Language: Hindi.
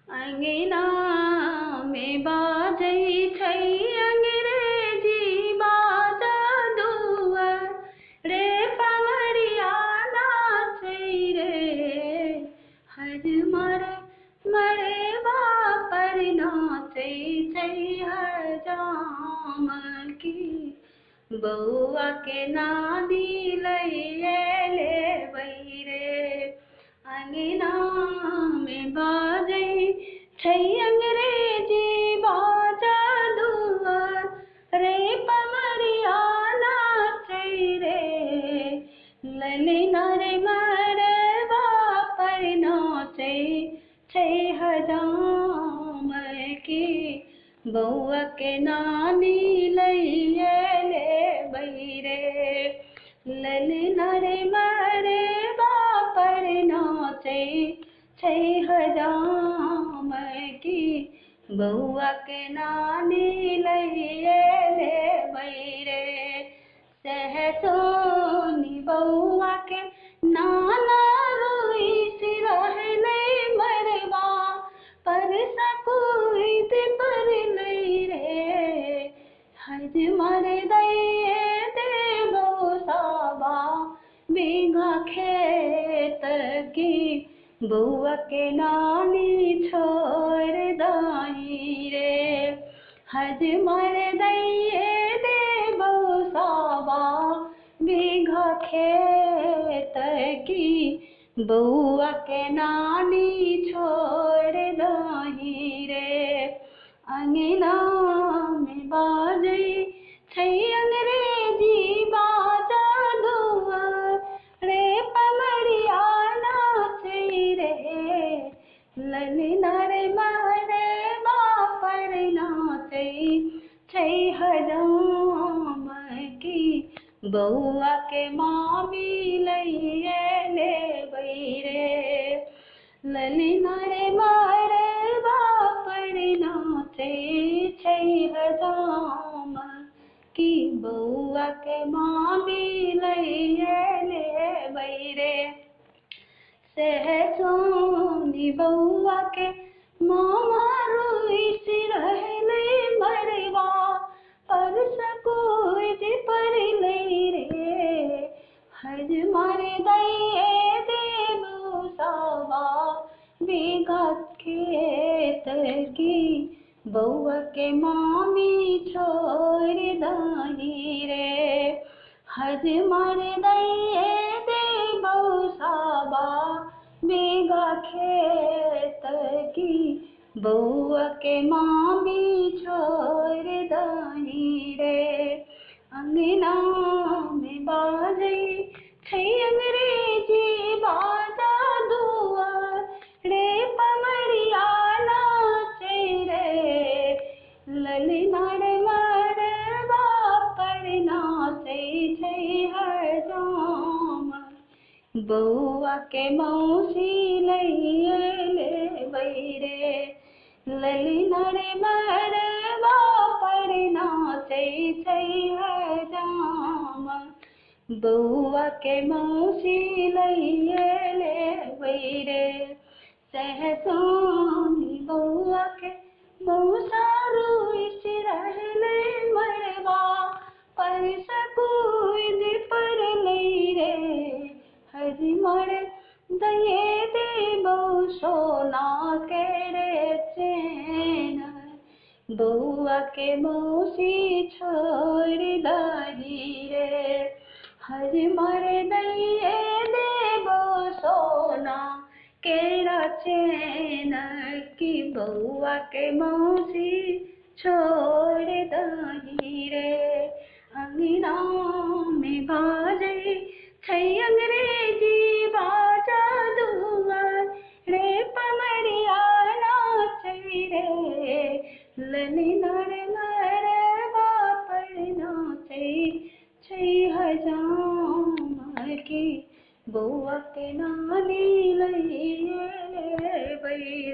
अंगना में बाजै छै अंग्रेजी बाजा दुआर रे पमरिया नाचै रे हर मरे बापर नाचै छै हजाम की बौआ के नानी लैए लेबै रे अंगना में बाजै छै अंग्रेजी बाजा दुआर रे पमरिया नाचै रे ललना रे मरबा पर नाचै छै हजाम की बौआ के नानी लैए लेबै रे ललना रे मरबा पर नाचै छै हजाम की बौआ के नानी लैए लेबै रे सहसोनी बौआ के नाना रुइस रहलै मरबा पर सकुइत पर लै रे हज मर दैए देबो साबा बीघा खेत की बौआ के नानी छोड़ दाई रे हज मर दैए देबो साबा बीघा खेत की बौआ के नानी छोड़ दाई रे अंगना में बाजै छै अंग्रेजी बाजा दुआर रे पमरिया नाचै रे ललना रे मरबा पर नाचै छै हजाम की बौआ के मामी लैए लेबै रे ललना रे मरबा पर नाचै छै हजाम की बौआ के मामी लैए लेबै रे सहसोनी बौआ के मामा रुइस रहलै मरबा पर सकुइत पर लै रे हज मर दैए देबो साबा बीघा खेत की बौआ के मामी छोड़ दाई रे हज मर दैए देबो साबा बीघा खेत की बौआ के मामी छोड़ दाई रे अंगना में बाजै छै अंग्रेजी बाजा दुआर रे पमरिया नाचै रे ललना रे मरबा पर नाचै छै हजाम बौआ के मौसी लैए लेबै रे ललना रे मरबा पर नाचै छै हजाम बौआ के मौसी लैए लेबै रे सहसोनी बौआ के मौसा रुइस रहलै मरबा पर सकुइत पर लै रे हज मर दैए देबो सोना के रे चैन बौआ के मौसी छोड़ दाई रे हज मर दैए देबो सोना केरा चैन की बौआ के मौसी छोड़ दाई रे अंगना में बाजै छै अंग्रेजी बाजा दुआर रे पमरिया नाचै रे ललना रे मरबा पर नाचै छै हजाम की बौआ के नानी लैए लेबै रे।